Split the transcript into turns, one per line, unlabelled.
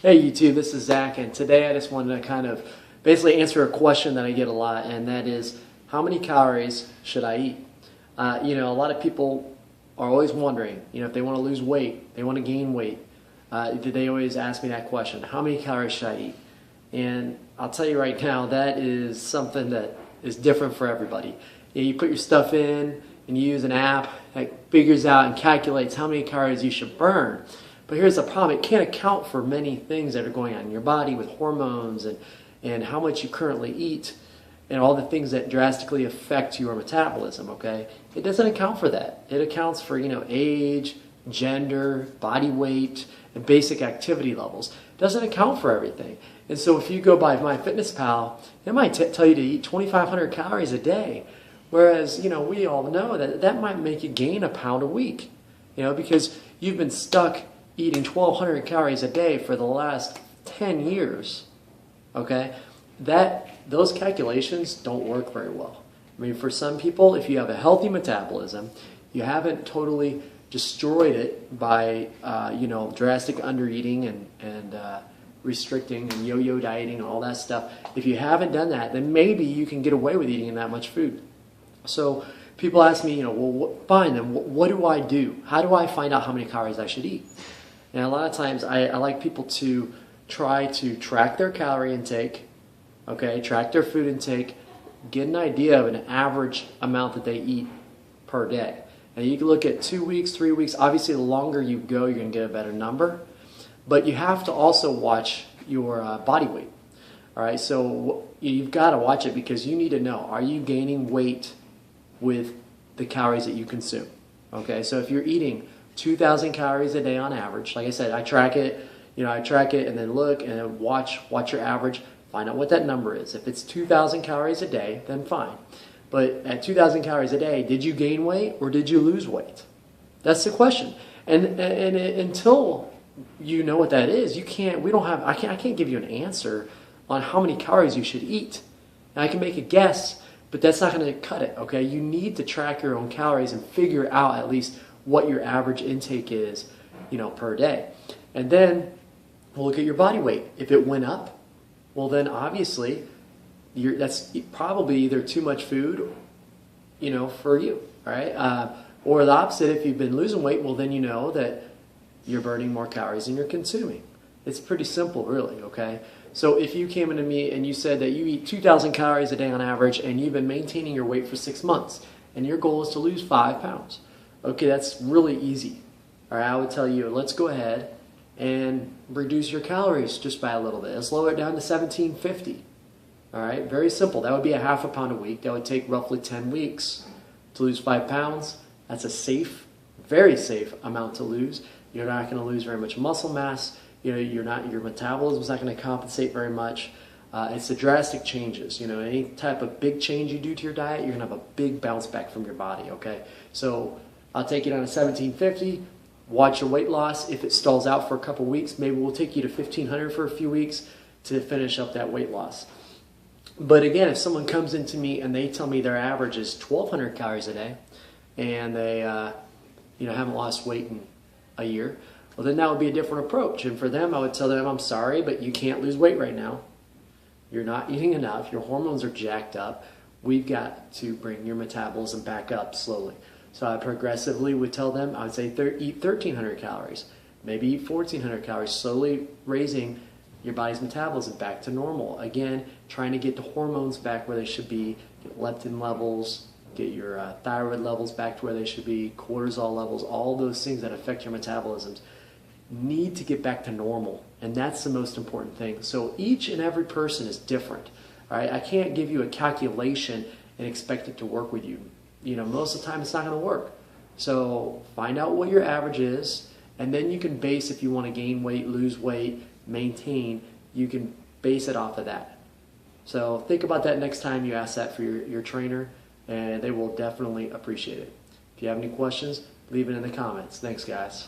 Hey YouTube, this is Zach, and today I just wanted to kind of basically answer a question that I get a lot, and that is, how many calories should I eat? A lot of people are always wondering, if they want to lose weight, they want to gain weight, they always ask me that question, how many calories should I eat? And I'll tell you right now, that is something that is different for everybody. You put your stuff in, and you use an app that figures out and calculates how many calories you should burn. But here's the problem, it can't account for many things that are going on in your body with hormones and how much you currently eat and all the things that drastically affect your metabolism, okay? It doesn't account for that. It accounts for, age, gender, body weight, and basic activity levels. It doesn't account for everything. And so if you go by MyFitnessPal, it might tell you to eat 2,500 calories a day. Whereas, we all know that might make you gain a pound a week, because you've been stuck eating 1,200 calories a day for the last 10 years, okay? Those calculations don't work very well. I mean, for some people, if you have a healthy metabolism, you haven't totally destroyed it by, drastic undereating and restricting and yo-yo dieting and all that stuff. If you haven't done that, then maybe you can get away with eating that much food. So people ask me, fine, then what do I do? How do I find out how many calories I should eat? And a lot of times I like people to try to track their calorie intake, okay, track their food intake, get an idea of an average amount that they eat per day. And you can look at 2 weeks, 3 weeks. Obviously, the longer you go, you're going to get a better number. But you have to also watch your body weight. All right, so you've got to watch it because you need to know, are you gaining weight with the calories that you consume? Okay, so if you're eating 2,000 calories a day on average, like I said, I track it, and then look and then watch your average, find out what that number is. If it's 2,000 calories a day, then fine. But at 2,000 calories a day, did you gain weight or did you lose weight? That's the question. And until you know what that is, I can't give you an answer on how many calories you should eat. Now, I can make a guess, but that's not going to cut it, okay? You need to track your own calories and figure out at least what your average intake is, per day. And then we'll look at your body weight. If it went up, well then obviously that's probably either too much food, for you, all right? Or the opposite, if you've been losing weight, well then you know that you're burning more calories than you're consuming. It's pretty simple, really, okay? So if you came into me and you said that you eat 2,000 calories a day on average and you've been maintaining your weight for 6 months and your goal is to lose 5 pounds, okay, that's really easy. All right, I would tell you, let's go ahead and reduce your calories just by a little bit. Let's lower it down to 1,750. All right, very simple. That would be a half a pound a week. That would take roughly 10 weeks to lose 5 pounds. That's a safe, very safe amount to lose. You're not going to lose very much muscle mass. Your metabolism is not going to compensate very much. It's the drastic changes. Any type of big change you do to your diet, you're going to have a big bounce back from your body, okay? So I'll take you down to 1,750, watch your weight loss. If it stalls out for a couple weeks, maybe we'll take you to 1,500 for a few weeks to finish up that weight loss. But again, if someone comes into me and they tell me their average is 1,200 calories a day and they haven't lost weight in a year, well then that would be a different approach. And for them, I would tell them, I'm sorry, but you can't lose weight right now. You're not eating enough. Your hormones are jacked up. We've got to bring your metabolism back up slowly. So I progressively would tell them, I would say eat 1,300 calories, maybe eat 1,400 calories, slowly raising your body's metabolism back to normal. Again, trying to get the hormones back where they should be, get leptin levels, get your thyroid levels back to where they should be, cortisol levels, all those things that affect your metabolisms need to get back to normal. And that's the most important thing. So each and every person is different. All right? I can't give you a calculation and expect it to work with you. Most of the time it's not going to work. So find out what your average is, and then you can base, if you want to gain weight, lose weight, maintain, you can base it off of that. So think about that next time you ask that for your trainer, and they will definitely appreciate it. If you have any questions, leave it in the comments. Thanks, guys.